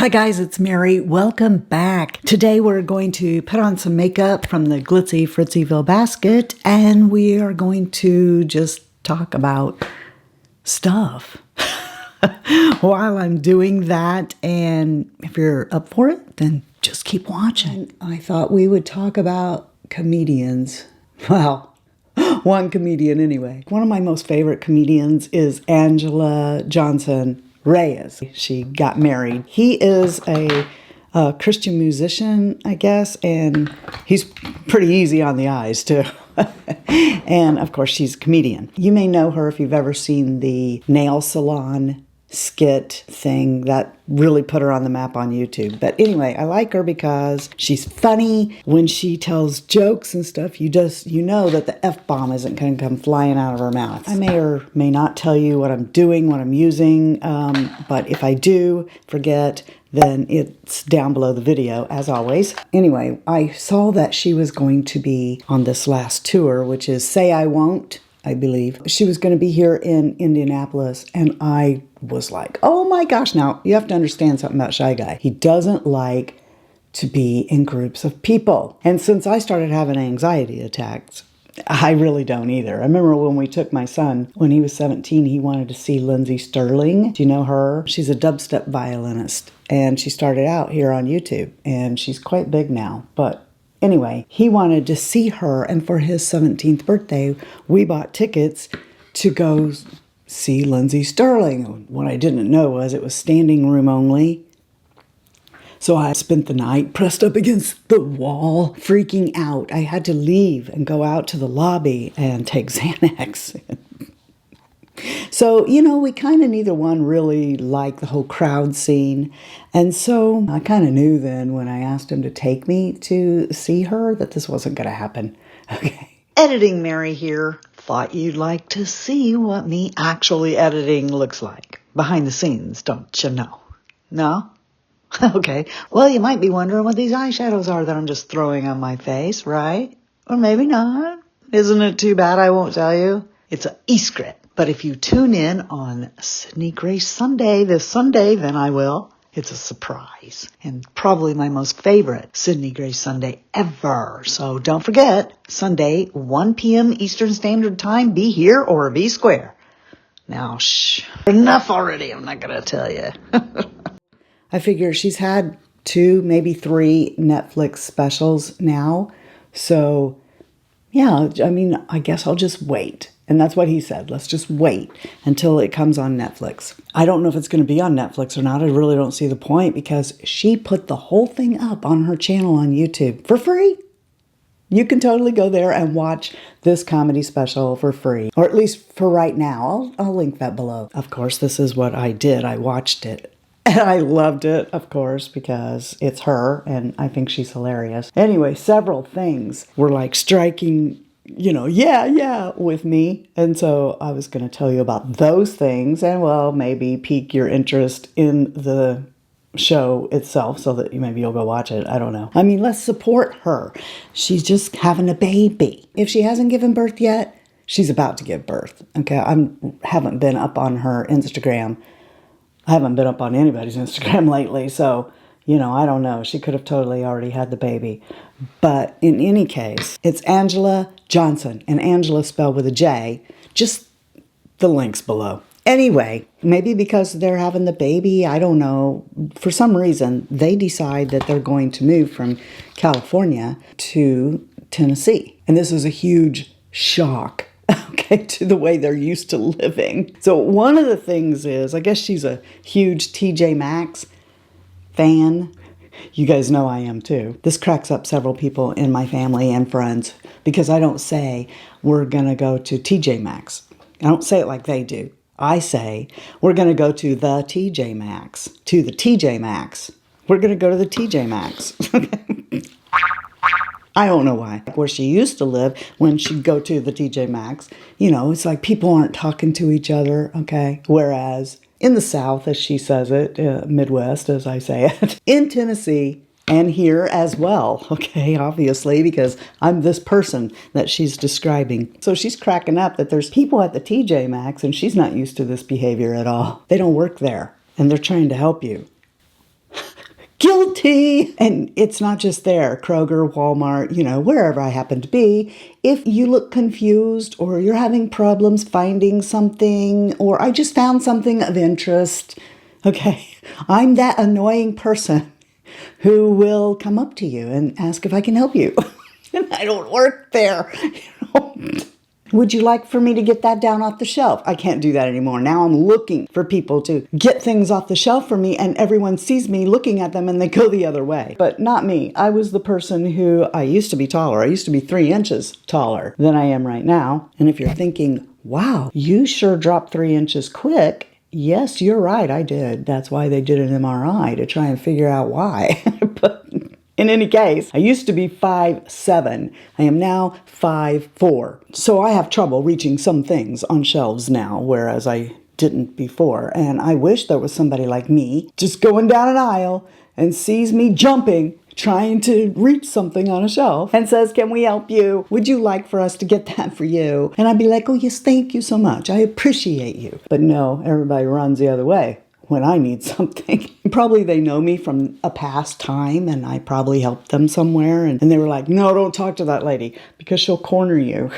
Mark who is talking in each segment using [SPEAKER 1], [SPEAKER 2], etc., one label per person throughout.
[SPEAKER 1] Hi guys, it's Mary. Welcome back. Today we're going to put on some makeup from the Glitzy Fritzyville basket, and we are going to just talk about stuff while I'm doing that. And if you're up for it, then just keep watching. I thought we would talk about comedians. Well, one comedian anyway. One of my most favorite comedians is Angela Johnson Reyes. She got married. He is a Christian musician, I guess, and he's pretty easy on the eyes too. And of course, she's a comedian. You may know her if you've ever seen the nail salon skit thing that really put her on the map on YouTube. But anyway, I like her because she's funny. When she tells jokes and stuff, you know that the F-bomb isn't going to come flying out of her mouth. I may or may not tell you what I'm doing, what I'm using, but if I do forget, then it's down below the video, as always. Anyway, I saw that she was going to be on this last tour, which is Say I Won't, I believe. She was going to be here in Indianapolis, and I was like, oh my gosh. Now, you have to understand something about Shy Guy. He doesn't like to be in groups of people. And since I started having anxiety attacks, I really don't either. I remember when we took my son, when he was 17, he wanted to see Lindsay Sterling. Do you know her? She's a dubstep violinist, and she started out here on YouTube, and she's quite big now. But anyway, he wanted to see her, and for his 17th birthday, we bought tickets to go see Lindsay Sterling. What I didn't know was it was standing room only. So I spent the night pressed up against the wall, freaking out. I had to leave and go out to the lobby and take Xanax. So, you know, we kind of neither one really liked the whole crowd scene. And so I kind of knew then when I asked him to take me to see her that this wasn't going to happen. Okay. Editing Mary here. Thought you'd like to see what me actually editing looks like. Behind the scenes, don't you know? No? Okay. Well, you might be wondering what these eyeshadows are that I'm just throwing on my face, right? Or maybe not. Isn't it too bad I won't tell you? It's a e-script. But if you tune in on Sydney Grace Sunday this Sunday, then I will. It's a surprise, and probably my most favorite Sydney Grace Sunday ever. So don't forget, Sunday, 1 p.m. Eastern Standard Time, be here or be square. Now, enough already, I'm not going to tell you. I figure she's had 2, maybe 3 Netflix specials now. So, yeah, I mean, I guess I'll just wait. And that's what he said. Let's just wait until it comes on Netflix. I don't know if it's going to be on Netflix or not. I really don't see the point because she put the whole thing up on her channel on YouTube for free. You can totally go there and watch this comedy special for free, or at least for right now. I'll link that below. Of course, this is what I did. I watched it. And I loved it, of course, because it's her and I think she's hilarious. Anyway, several things were like striking, you know, yeah, with me. And so I was going to tell you about those things and, well, maybe pique your interest in the show itself so that maybe you'll go watch it. I don't know. I mean, let's support her. She's just having a baby. If she hasn't given birth yet, she's about to give birth. Okay, I haven't been up on her Instagram. I haven't been up on anybody's Instagram lately, so, you know, I don't know. She could have totally already had the baby. But in any case, it's Angela Johnson, and Angela spelled with a J. Just the links below. Anyway, maybe because they're having the baby, I don't know. For some reason, they decide that they're going to move from California to Tennessee. And this is a huge shock. Okay, to the way they're used to living. So one of the things is, I guess she's a huge TJ Maxx fan. You guys know I am too. This cracks up several people in my family and friends because I don't say we're going to go to TJ Maxx. I don't say it like they do. I say we're going to go to the TJ Maxx. To the TJ Maxx. We're going to go to the TJ Maxx. I don't know why. Where she used to live, when she'd go to the TJ Maxx, you know, it's like people aren't talking to each other, okay? Whereas in the South, as she says it, Midwest, as I say it, in Tennessee, and here as well, okay, obviously, because I'm this person that she's describing. So she's cracking up that there's people at the TJ Maxx, and she's not used to this behavior at all. They don't work there, and they're trying to help you. Guilty! And it's not just there, Kroger, Walmart, you know, wherever I happen to be. If you look confused or you're having problems finding something, or I just found something of interest, okay, I'm that annoying person who will come up to you and ask if I can help you. And I don't work there, you know. Would you like for me to get that down off the shelf? I can't do that anymore. Now I'm looking for people to get things off the shelf for me, and everyone sees me looking at them and they go the other way. But not me. I was the person who, I used to be taller. I used to be 3 inches taller than I am right now. And if you're thinking, wow, you sure dropped 3 inches quick. Yes, you're right, I did. That's why they did an MRI, to try and figure out why. But in any case, I used to be 5'7". I am now 5'4". So I have trouble reaching some things on shelves now, whereas I didn't before. And I wish there was somebody like me just going down an aisle and sees me jumping, trying to reach something on a shelf and says, can we help you? Would you like for us to get that for you? And I'd be like, oh yes, thank you so much. I appreciate you. But no, everybody runs the other way when I need something. Probably they know me from a past time, and I probably helped them somewhere, and they were like, no, don't talk to that lady because she'll corner you.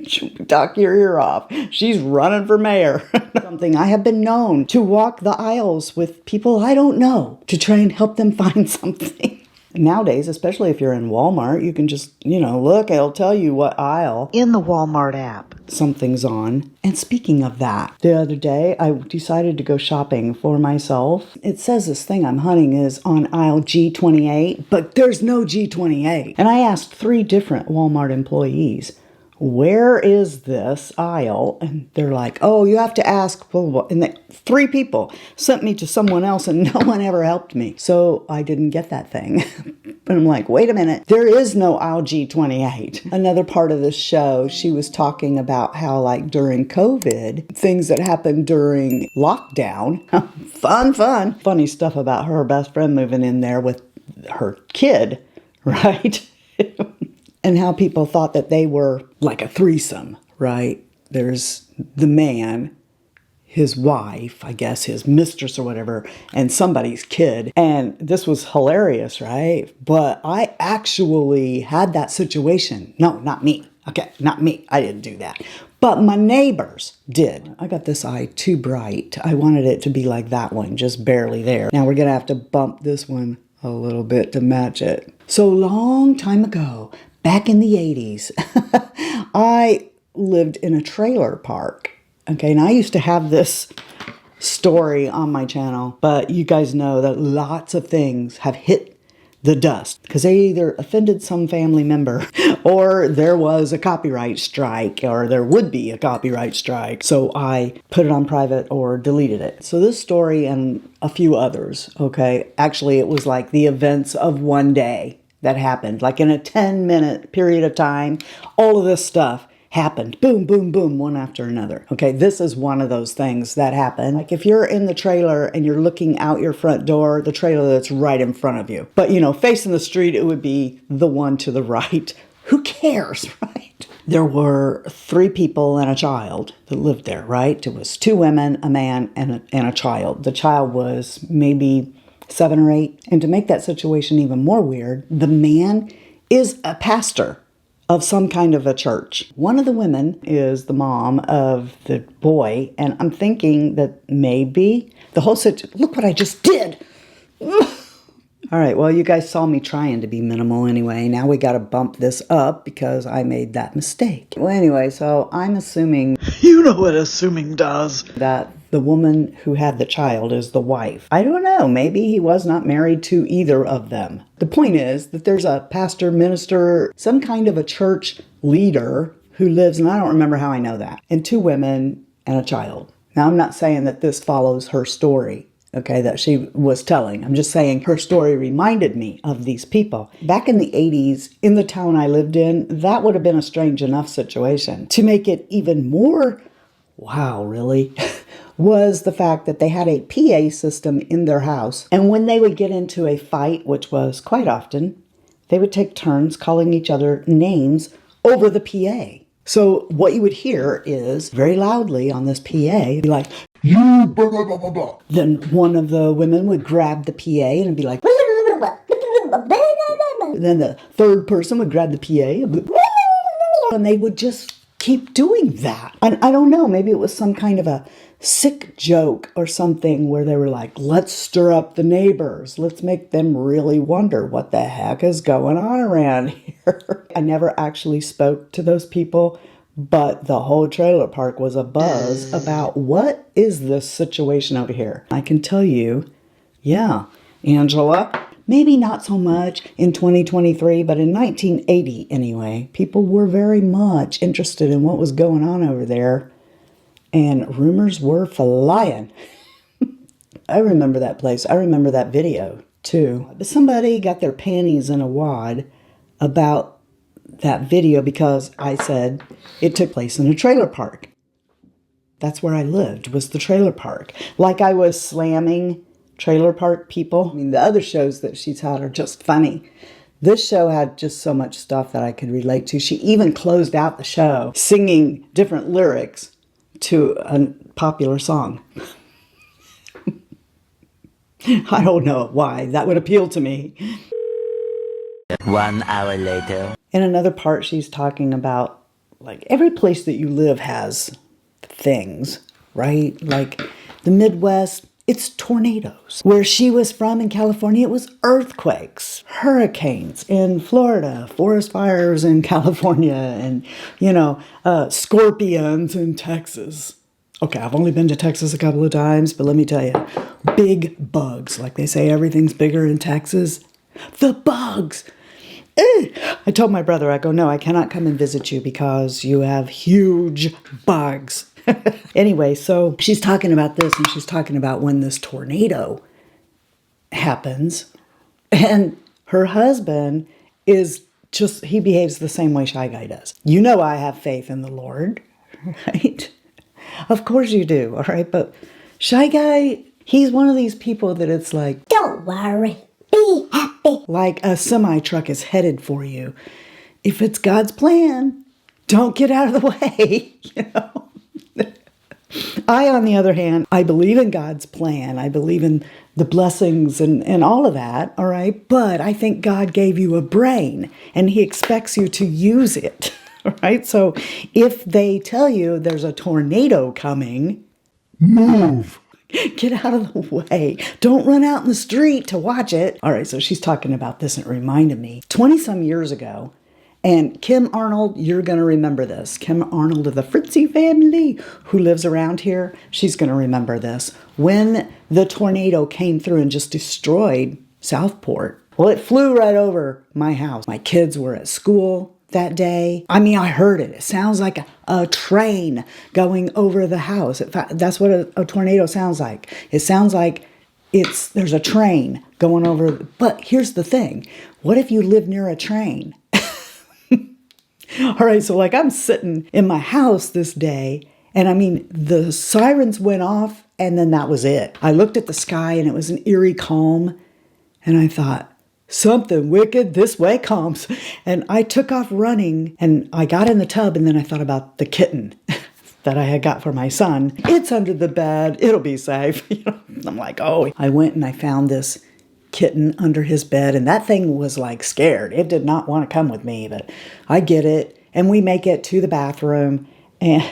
[SPEAKER 1] She'll talk your ear off. She's running for mayor. Something. I have been known to walk the aisles with people I don't know to try and help them find something. Nowadays, especially if you're in Walmart, you can just, you know, look, it'll tell you what aisle in the Walmart app something's on. And speaking of that, the other day I decided to go shopping for myself. It says this thing I'm hunting is on aisle G28, but there's no G28. And I asked 3 different Walmart employees, where is this aisle? And they're like, oh, you have to ask. And 3 people sent me to someone else, and no one ever helped me. So I didn't get that thing. But I'm like, wait a minute, there is no aisle G28. Another part of the show, she was talking about how, like, during COVID, things that happened during lockdown, fun, funny stuff about her best friend moving in there with her kid, right? And how people thought that they were like a threesome, right? There's the man, his wife, I guess his mistress or whatever, and somebody's kid. And this was hilarious, right? But I actually had that situation. No, not me. Okay, not me. I didn't do that. But my neighbors did. I got this eye too bright. I wanted it to be like that one, just barely there. Now we're going to have to bump this one a little bit to match it. So long time ago, back in the 80s, I lived in a trailer park. Okay, and I used to have this story on my channel, but you guys know that lots of things have hit the dust because they either offended some family member or there was a copyright strike or there would be a copyright strike. So I put it on private or deleted it. So this story and a few others, okay, actually it was like the events of one day that happened, like in a 10-minute period of time, all of this stuff happened. Boom, boom, boom, one after another. Okay, this is one of those things that happen. Like if you're in the trailer and you're looking out your front door, the trailer that's right in front of you. But, you know, facing the street, it would be the one to the right. Who cares, right? There were 3 people and a child that lived there, right? It was 2 women, a man, and a child. The child was maybe 7 or 8. And to make that situation even more weird, the man is a pastor of some kind of a church. One of the women is the mom of the boy, and I'm thinking that maybe the whole situation, look what I just did. All right, well, you guys saw me trying to be minimal anyway. Now we got to bump this up because I made that mistake. Well, anyway, so I'm assuming, you know what assuming does, that the woman who had the child is the wife. I don't know, maybe he was not married to either of them. The point is that there's a pastor, minister, some kind of a church leader who lives, and I don't remember how I know that, and 2 women and a child. Now, I'm not saying that this follows her story, okay, that she was telling. I'm just saying her story reminded me of these people. Back in the 80s, in the town I lived in, that would have been a strange enough situation. To make it even more, wow, really? Was the fact that they had a PA system in their house. And when they would get into a fight, which was quite often, they would take turns calling each other names over the PA. So what you would hear is very loudly on this PA, be like, you blah, blah, blah, blah, blah. Then one of the women would grab the PA and be like, blah, blah, then the third person would grab the PA, and they would just keep doing that. And I don't know, maybe it was some kind of a sick joke or something where they were like, let's stir up the neighbors. Let's make them really wonder what the heck is going on around here. I never actually spoke to those people, but the whole trailer park was abuzz about what is this situation over here. I can tell you, yeah, Angela, maybe not so much in 2023, but in 1980 anyway, people were very much interested in what was going on over there, and rumors were flying. I remember that place. I remember that video too. But somebody got their panties in a wad about that video because I said it took place in a trailer park. That's where I lived, was the trailer park. Like I was slamming trailer park people. I mean, the other shows that she's had are just funny. This show had just so much stuff that I could relate to. She even closed out the show singing different lyrics to a popular song. I don't know why that would appeal to me.
[SPEAKER 2] 1 hour later.
[SPEAKER 1] In another part, she's talking about, like, every place that you live has things, right? Like the Midwest, it's tornadoes. Where she was from in California, it was earthquakes, hurricanes in Florida, forest fires in California, and, you know, scorpions in Texas. Okay, I've only been to Texas a couple of times, but let me tell you, big bugs. Like they say, everything's bigger in Texas. The bugs. I told my brother, I go, no, I cannot come and visit you because you have huge bugs. Anyway, so she's talking about this, and she's talking about when this tornado happens, and her husband is just, he behaves the same way Shy Guy does. You know I have faith in the Lord, right? Of course you do, all right? But Shy Guy, he's one of these people that it's like, don't worry, be happy. Like a semi-truck is headed for you. If it's God's plan, don't get out of the way, you know? I, on the other hand, I believe in God's plan. I believe in the blessings and all of that, all right? But I think God gave you a brain, and he expects you to use it, all right? So if they tell you there's a tornado coming, move. Get out of the way. Don't run out in the street to watch it. All right, so she's talking about this, and it reminded me, 20-some years ago, and Kim Arnold, you're going to remember this. Kim Arnold of the Fritzy family, who lives around here, she's going to remember this. When the tornado came through and just destroyed Southport, well, it flew right over my house. My kids were at school that day. I mean, I heard it. It sounds like a train going over the house. In fact, that's what a tornado sounds like. It sounds like there's a train going over. But here's the thing. What if you live near a train? All right, so like I'm sitting in my house this day, and I mean, the sirens went off, and then that was it. I looked at the sky, and it was an eerie calm, and I thought, something wicked this way comes. And I took off running, and I got in the tub, and then I thought about the kitten that I had got for my son. It's under the bed. It'll be safe. You know, I'm like, oh. I went and I found this kitten under his bed, and that thing was like scared. It did not want to come with me, but I get it, and we make it to the bathroom, and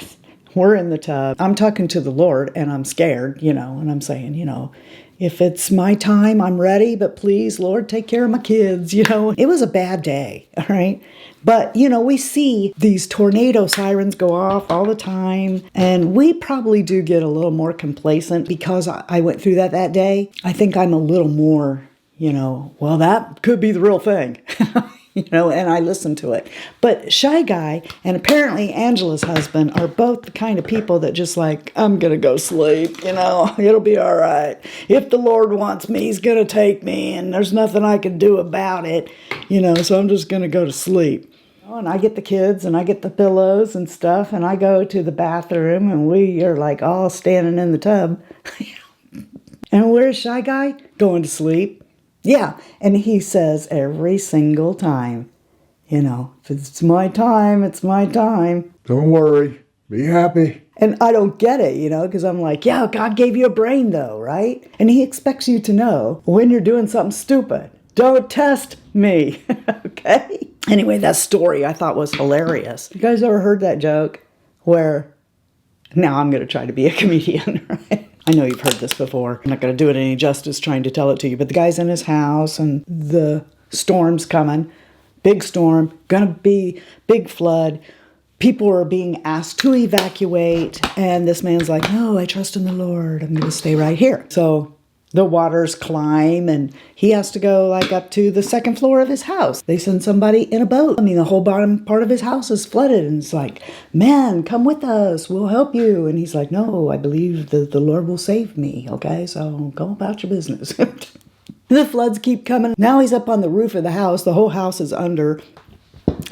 [SPEAKER 1] we're in the tub. I'm talking to the Lord, and I'm scared, you know, and I'm saying, you know, if it's my time, I'm ready, but please, Lord, take care of my kids, you know. It was a bad day, all right? But, you know, we see these tornado sirens go off all the time, and we probably do get a little more complacent because I went through that day. I think I'm a little more, you know, well, that could be the real thing, you know, and I listen to it. But Shy Guy and apparently Angela's husband are both the kind of people that just like, I'm going to go sleep, you know, it'll be all right. If the Lord wants me, he's going to take me, and there's nothing I can do about it, you know, so I'm just going to go to sleep. And I get the kids and I get the pillows and stuff, and I go to the bathroom, and we are like all standing in the tub. And where's Shy Guy? Going to sleep. Yeah, and he says every single time, you know, if it's my time, it's my time.
[SPEAKER 3] Don't worry, be happy.
[SPEAKER 1] And I don't get it, you know, because I'm like, yeah, God gave you a brain though, right? And he expects you to know when you're doing something stupid. Don't test me, okay? Anyway, that story I thought was hilarious. You guys ever heard that joke where, now I'm going to try to be a comedian, right? I know you've heard this before. I'm not going to do it any justice trying to tell it to you, but the guy's in his house and the storm's coming. Big storm, gonna be big flood. People are being asked to evacuate, and this man's like, no, I trust in the Lord. I'm gonna stay right here. So the waters climb, and he has to go like up to the second floor of his house. They send somebody in a boat. I mean, the whole bottom part of his house is flooded, and it's like, man, come with us. We'll help you. And he's like, no, I believe that the Lord will save me. Okay, so go about your business. The floods keep coming. Now he's up on the roof of the house. The whole house is under.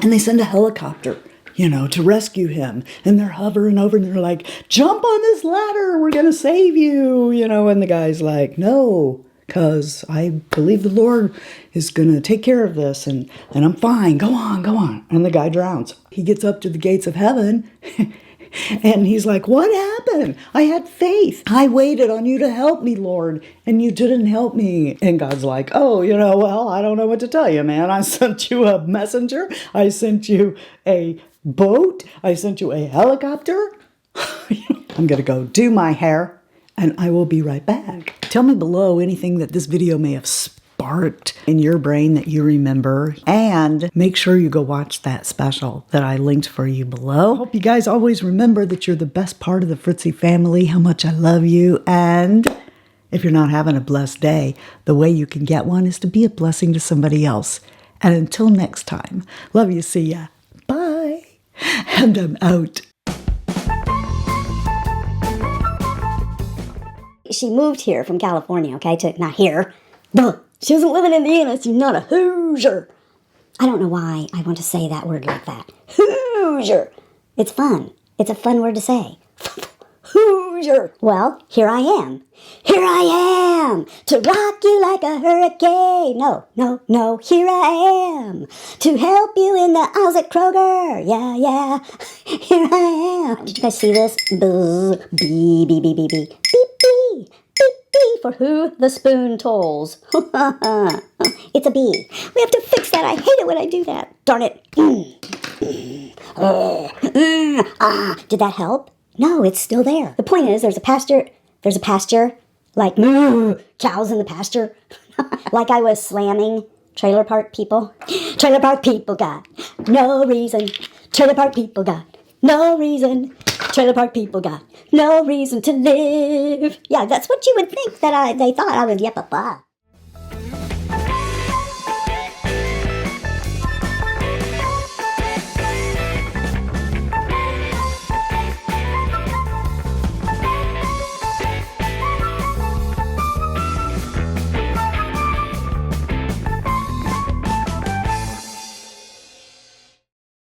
[SPEAKER 1] And they send a helicopter, you know, to rescue him. And they're hovering over and they're like, jump on this ladder. We're going to save you. You know, and the guy's like, no, because I believe the Lord is going to take care of this. And I'm fine. Go on, go on. And the guy drowns. He gets up to the gates of heaven. And he's like, what happened? I had faith. I waited on you to help me, Lord, and you didn't help me. And God's like, oh, you know, well, I don't know what to tell you, man. I sent you a messenger. I sent you a boat. I sent you a helicopter. I'm going to go do my hair, and I will be right back. Tell me below anything that this video may have sparked in your brain that you remember, and make sure you go watch that special that I linked for you below. I hope you guys always remember that you're the best part of the Fritzy family, how much I love you, and if you're not having a blessed day, the way you can get one is to be a blessing to somebody else. And until next time, love you, see ya, bye, and I'm out.
[SPEAKER 2] She moved here from California, okay, not here. Duh. She wasn't living in Indiana. She's not a Hoosier. I don't know why I want to say that word like that. Hoosier. It's fun. It's a fun word to say. Hoosier. Well, here I am. Here I am to rock you like a hurricane. No. Here I am to help you in the aisles at Kroger. Yeah. Here I am. Did you guys see this? Buzz. Bee. Beep, beep. Beep, beep. For who the spoon tolls. It's a bee. We have to fix that. I hate it when I do that. Darn it. Did that help? No, it's still there. The point is, there's a pasture, like cows in the pasture. Like I was slamming trailer park people. Trailer park people got no reason. Trailer park people got no reason. Trailer park people got no reason to live. Yeah, that's what you would think that they thought I would yep.